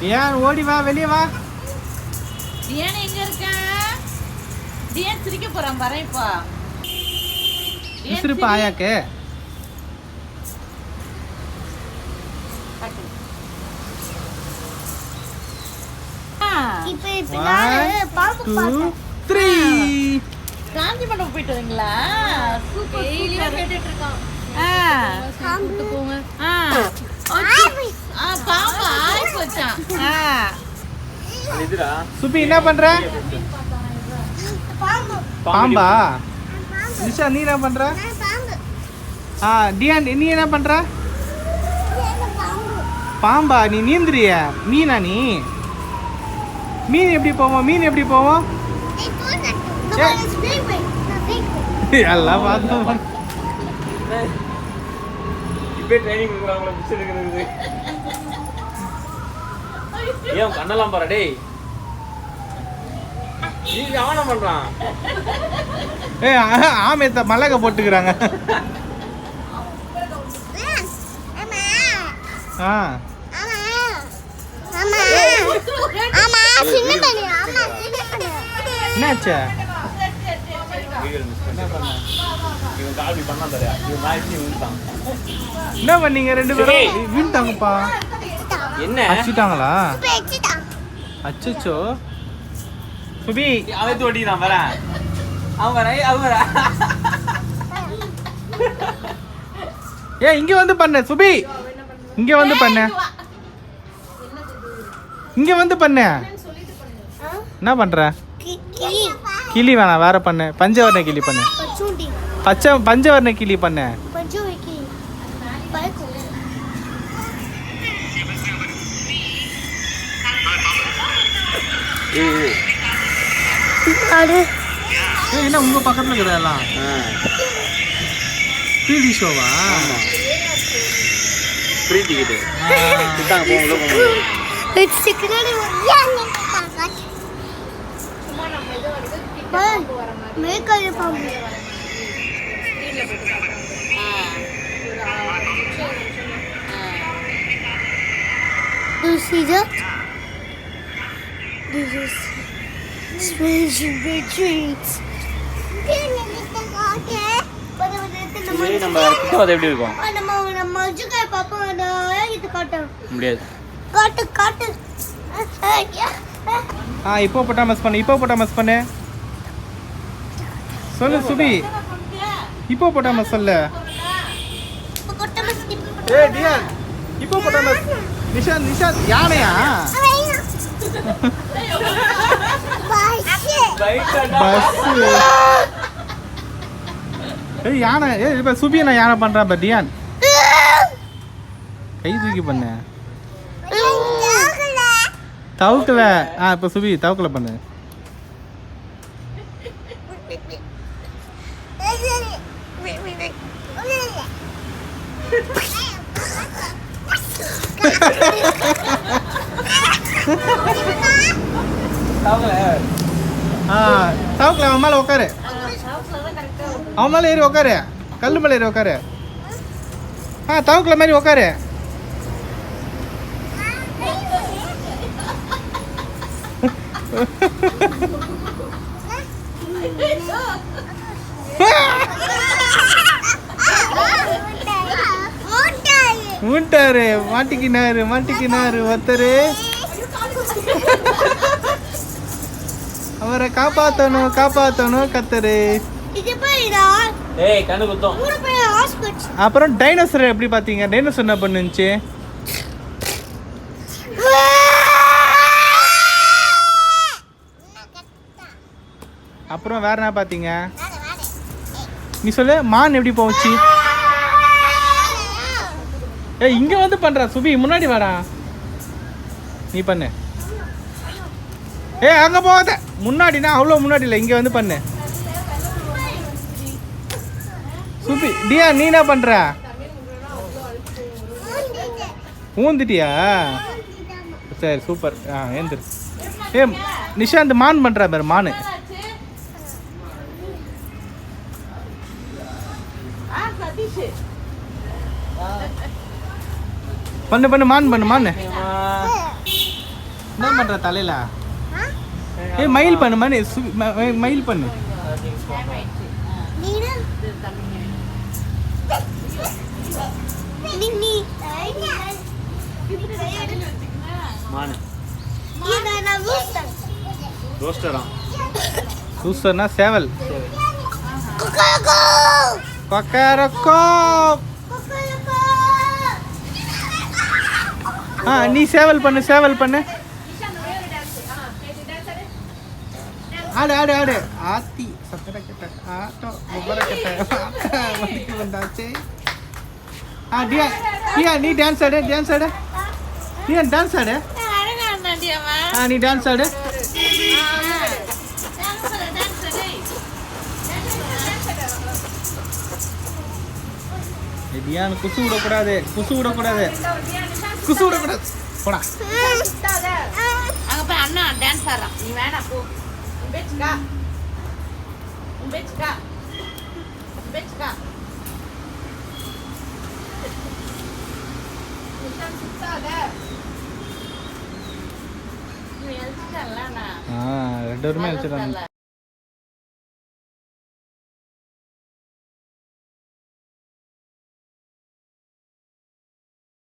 ஏன் ஓடி வா, வெளியே வா. டியான் எங்க இருக்க? டியான் சிரிக்க போறான் பாரு இப்போ. விசிறுப்பா ஆயாக்கு. இப்போ நான் பாம்பு பார்த்தேன். 3 காந்தி மண்டபம் போயிட்டு வரீங்களா? சூப்பர் சூப்பர் கேட்டுட்டு இருக்கான். கூட்டு போங்க. பாம்பு ஆய் போச்சான். இதுடா சுபி என்ன பண்ற? பாம்பு பாம்பா? நிஷா நீ என்ன பண்ற? பாம்பு டியான் நீ என்ன பண்ற? பாம்பு பாம்பா? நீ நீந்துறிய? மீனா நீ? மீன் எப்படி போவோம்? மீன் எப்படி போவோம்? எல்லாம் பார்த்தோம். இப்பே ட்ரைனிங் கொடுக்குறாங்களே பிடிச்சி எடுக்கிறது. ஏன் கண்ணெல்லாம் பாரு டேய். நீ அவன பண்றான். ஆமேத்த மலக போட்டுக்கிறாங்க. என்னாச்சு? என்ன பண்ணீங்க ரெண்டு பேரும்? வீழ்த்தாங்கப்பா. என்ன அடிச்சிட்டாங்களா? அச்சச்சோ. சுபி அவன் ஓட்டிக்கிறான் வரேன். அவன் வர இங்க வந்து பண்ண சுபி. இங்க வந்து பண்ண. இங்க வந்து பண்ண. என்ன பண்ற? கிளி வேணாம், வேற பண்ணு. பஞ்சவர்ண கிளி பண்ணு. பஞ்சவர்ண கிளி பண்ணு. என்ன உங்க பக்கத்துல இருக்கிறதெல்லாம் 3D ஷோவா? Free ticket. கிட்டாங்க போங்க போங்க. Do you see that? This is special retreats. நம்ம கிட்ட வந்து எப்படி இருக்கும்? நம்ம ஜுகை பாப்பா இது காட்டு முடியாது. காட்டு ஹிப்போபொட்டாமஸ் பண்ணு. ஹிப்போபொட்டாமஸ் பண்ணு. சொல்லு சுபி. ஹிப்போபொட்டாமஸ் சொல்லு. Dear hippopotamus. நிஷாந்த் யானையா? யானை. இப்ப சுபியை நான் யானை பண்றேன். இப்ப டியான் கை தூக்கி பண்ண தவுக்கல. இப்ப சுபி தவுக்கல பண்ணு. தவுக்கல. அவன் மேல உட்காரு. அவன் மேல ஏறி உட்காரு. கல்லு மேல ஏறி உட்காரு. தவுக்கல மாதிரி உட்காரு. மூட்டாரு மாட்டிக்கினாரு ஒருத்தரு. அவரை காப்பாத்தணும் கத்தரு. ஏய் கண்ணு குத்தம். அப்புறம் டைனோசர் எப்படி பாத்தீங்க? டைனோசர் என்ன பண்ணுச்சு? அப்புறம் வேற என்ன பாத்தீங்க? நீ சொல்லு. மான் எப்படி போச்சு? இங்க வந்து பண்ற சுபி. முன்னாடி வாடா. நீ பண்ணு. அங்க போகாத. முன்னாடினா அவ்வளவு முன்னாடி இல்ல. இங்க வந்து பண்ணு சுபி. டியா நீ என்ன பண்ற? ஊந்துட்டியா? சரி சூப்பர். ஏந்திரு. நிஷாந்த் மான் பண்ற பாரு. மானு பண்ணு மான். என்ன பண்ற தலையில ஏய் மயில் பண்ணு மணி மயில் பண்ணு நீனா நீ மானு இது நான் லூஸ்டர் ரோஸ்டரா சூசர்னா சேவல் கொக்கரக்கோ கொக்கரக்கோ கொக்கரக்கோ நீ சேவல் பண்ணு ஆடு ஆடு ஆடு ஆத்தி சத்தட கட்ட ஆட்டோ ஒவ்வொரு கட்ட மணிக்கு வந்தாச்சு டியா நீ டான்ஸ் ஆடு டியா டான்ஸ் ஆடு நீ டான்ஸ் ஆடு டியான் குசு விடக்கூடாது போடா அங்க போய் அண்ணா டான்ஸ் ஆடுறான் நீ வேணா போ பெச்சுக்கா ரெண்டு பேருமே வச்சுருக்காங்க